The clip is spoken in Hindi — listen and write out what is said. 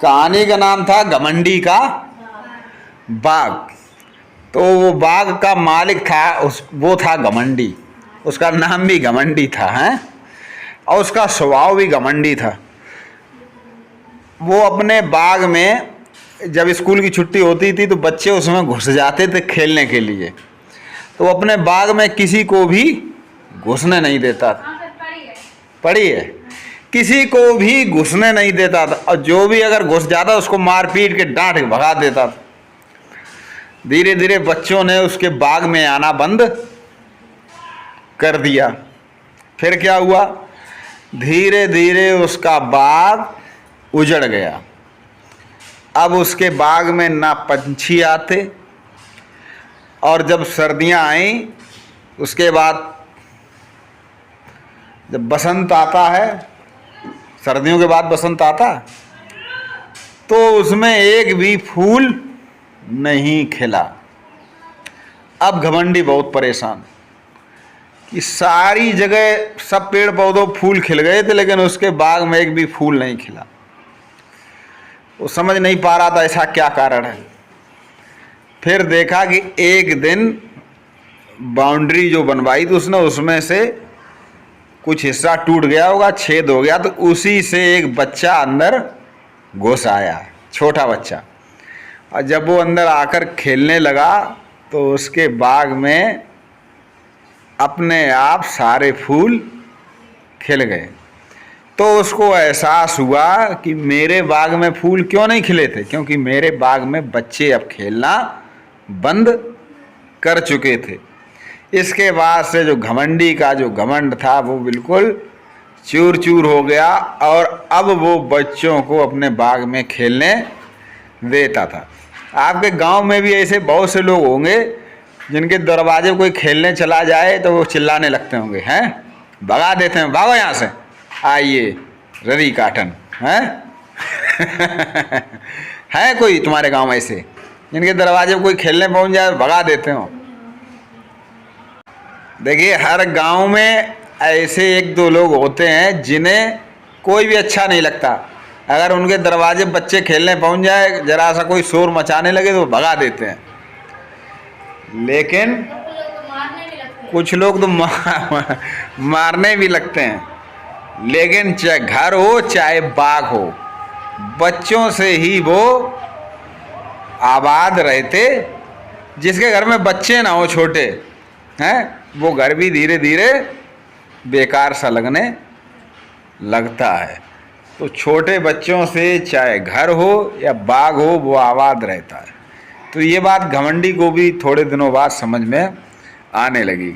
कहानी का नाम था घमंडी का बाघ। तो वो बाघ का मालिक था वो था घमंडी, उसका नाम भी घमंडी था हैं, और उसका स्वभाव भी घमंडी था। वो अपने बाग में जब स्कूल की छुट्टी होती थी तो बच्चे उसमें घुस जाते थे खेलने के लिए, तो वो अपने बाग में किसी को भी घुसने नहीं देता था। पढ़ी है, किसी को भी घुसने नहीं देता था, और जो भी अगर घुस जाता उसको मार पीट के डांट के भगा देता था। धीरे धीरे बच्चों ने उसके बाग में आना बंद कर दिया। फिर क्या हुआ, धीरे धीरे उसका बाग उजड़ गया। अब उसके बाग में ना पंछी आते, और जब सर्दियां आई उसके बाद जब बसंत आता है, सर्दियों के बाद बसंत आता, तो उसमें एक भी फूल नहीं खिला। अब घमंडी बहुत परेशान कि सारी जगह सब पेड़ पौधों फूल खिल गए थे, लेकिन उसके बाग में एक भी फूल नहीं खिला। वो समझ नहीं पा रहा था ऐसा क्या कारण है। फिर देखा कि एक दिन बाउंड्री जो बनवाई थी उसने, उसमें से कुछ हिस्सा टूट गया होगा, छेद हो गया, तो उसी से एक बच्चा अंदर घुस आया, छोटा बच्चा। और जब वो अंदर आकर खेलने लगा तो उसके बाग में अपने आप सारे फूल खिल गए। तो उसको एहसास हुआ कि मेरे बाग में फूल क्यों नहीं खिले थे, क्योंकि मेरे बाग में बच्चे अब खेलना बंद कर चुके थे। इसके बाद से जो घमंडी का जो घमंड था वो बिल्कुल चूर चूर हो गया, और अब वो बच्चों को अपने बाग में खेलने देता था। आपके गांव में भी ऐसे बहुत से लोग होंगे जिनके दरवाजे कोई खेलने चला जाए तो वो चिल्लाने लगते होंगे, हैं, भगा देते हैं, भागो यहाँ से, आइए ररी काटन, हैं है कोई तुम्हारे गांव में ऐसे जिनके दरवाजे कोई खेलने पहुंच जाए भगा देते हो? देखिए, हर गांव में ऐसे एक दो लोग होते हैं जिन्हें कोई भी अच्छा नहीं लगता। अगर उनके दरवाजे बच्चे खेलने पहुंच जाए, जरा सा कोई शोर मचाने लगे तो भगा देते हैं। लेकिन कुछ लोग तो मारने भी लगते हैं। लेकिन चाहे घर हो चाहे बाग हो, बच्चों से ही वो आबाद रहते। जिसके घर में बच्चे ना हो छोटे हैं, वो घर भी धीरे धीरे बेकार सा लगने लगता है। तो छोटे बच्चों से चाहे घर हो या बाग हो, वो आबाद रहता है। तो ये बात घमंडी को भी थोड़े दिनों बाद समझ में आने लगी।